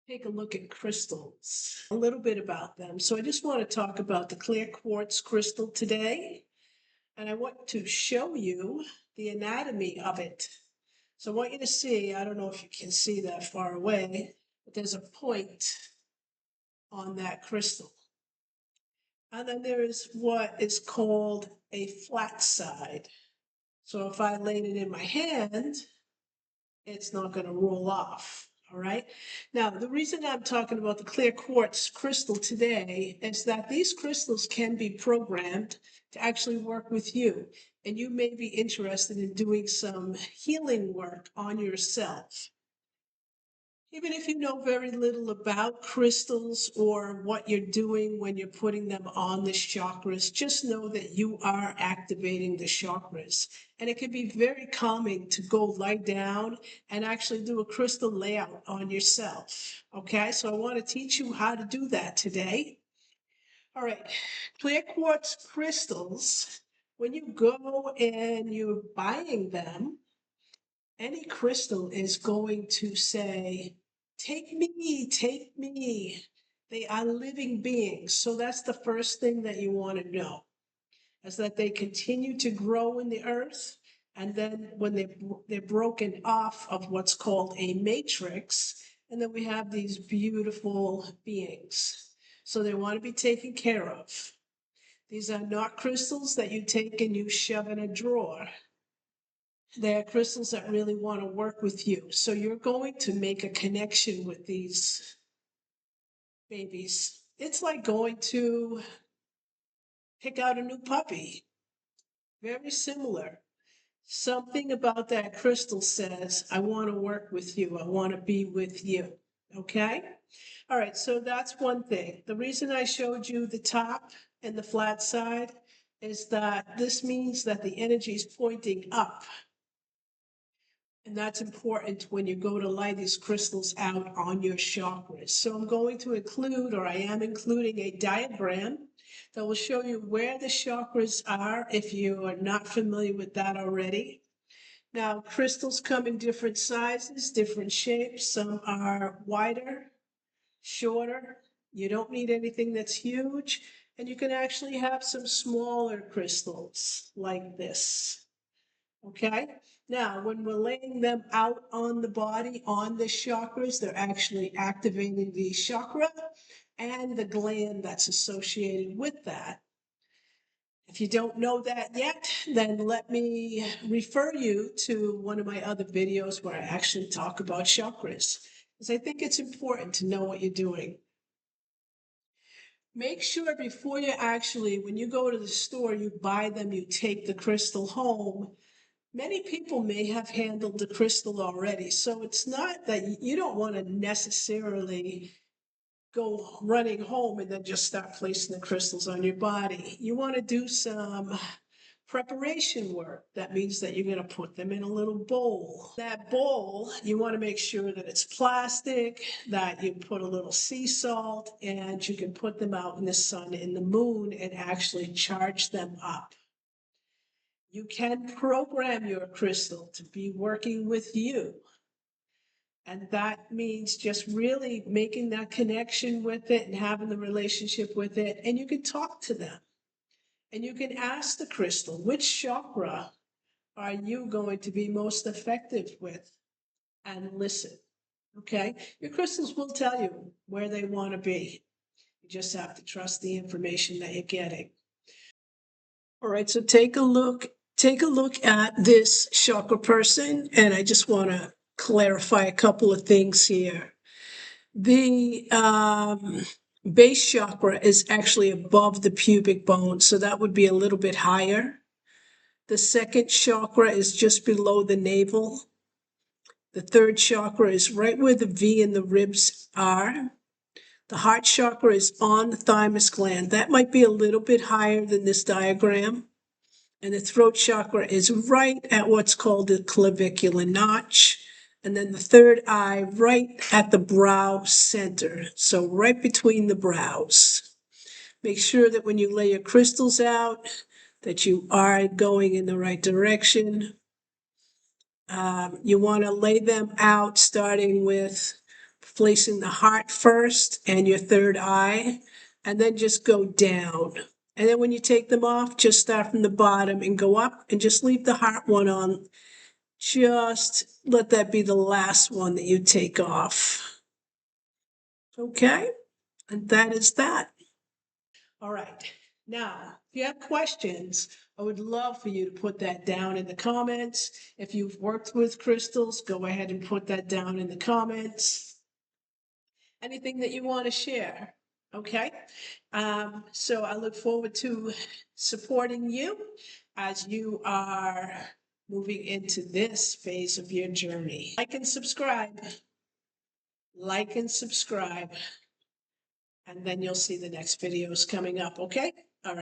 Take a look at crystals, a little bit about them. So I just want to talk about the clear quartz crystal today, and I want to show you the anatomy of it. So I want you to see, I don't know if you can see that far away, but there's a point on that crystal. And then there is what is called a flat side. So if I laid it in my hand, it's not going to roll off. All right. Now, the reason I'm talking about the clear quartz crystal today is that these crystals can be programmed to actually work with you. And you may be interested in doing some healing work on yourself. Even if you know very little about crystals or what you're doing when you're putting them on the chakras, just know that you are activating the chakras. And it can be very calming to go lie down and actually do a crystal layout on yourself. Okay, so I want to teach you how to do that today. All right, clear quartz crystals, when you go and you're buying them, any crystal is going to say, take me, take me. They are living beings. So that's the first thing that you want to know, is that they continue to grow in the earth. And then when they're broken off of what's called a matrix, and then we have these beautiful beings. So they want to be taken care of. These are not crystals that you take and you shove in a drawer. They're crystals that really want to work with you. So you're going to make a connection with these babies. It's like going to pick out a new puppy. Very similar. Something about that crystal says, I want to work with you. I want to be with you. Okay? All right, so that's one thing. The reason I showed you the top and the flat side is that this means that the energy is pointing up. And that's important when you go to lay these crystals out on your chakras. So I'm going to include, or I am including, a diagram that will show you where the chakras are if you are not familiar with that already. Now, crystals come in different sizes, different shapes. Some are wider, shorter. You don't need anything that's huge. And you can actually have some smaller crystals like this. Okay, now when we're laying them out on the body, on the chakras, they're actually activating the chakra and the gland that's associated with that. If you don't know that yet, then let me refer you to one of my other videos where I actually talk about chakras, because I think it's important to know what you're doing. Make sure before you actually, when you go to the store, you buy them, you take the crystal home. Many people may have handled the crystal already, so it's not that you don't want to necessarily go running home and then just start placing the crystals on your body. You want to do some preparation work. That means that you're going to put them in a little bowl. That bowl, you want to make sure that it's plastic, that you put a little sea salt, and you can put them out in the sun, in the moon, and actually charge them up. You can program your crystal to be working with you. And that means just really making that connection with it and having the relationship with it. And you can talk to them. And you can ask the crystal, which chakra are you going to be most effective with? And listen. Okay? Your crystals will tell you where they want to be. You just have to trust the information that you're getting. All right, so take a look at this chakra person, and I just want to clarify a couple of things here. The base chakra is actually above the pubic bone, so that would be a little bit higher. The second chakra is just below the navel. The third chakra is right where the V and the ribs are. The heart chakra is on the thymus gland. That might be a little bit higher than this diagram. And the throat chakra is right at what's called the clavicular notch. And then the third eye right at the brow center. So right between the brows. Make sure that when you lay your crystals out, that you are going in the right direction. You want to lay them out starting with placing the heart first and your third eye, and then just go down. And then when you take them off, just start from the bottom and go up and just leave the heart one on. Just let that be the last one that you take off. Okay? And that is that. All right. Now, if you have questions, I would love for you to put that down in the comments. If you've worked with crystals, go ahead and put that down in the comments. Anything that you want to share, okay? So I look forward to supporting you as you are moving into this phase of your journey. Like and subscribe. Like and subscribe. And then you'll see the next videos coming up, okay?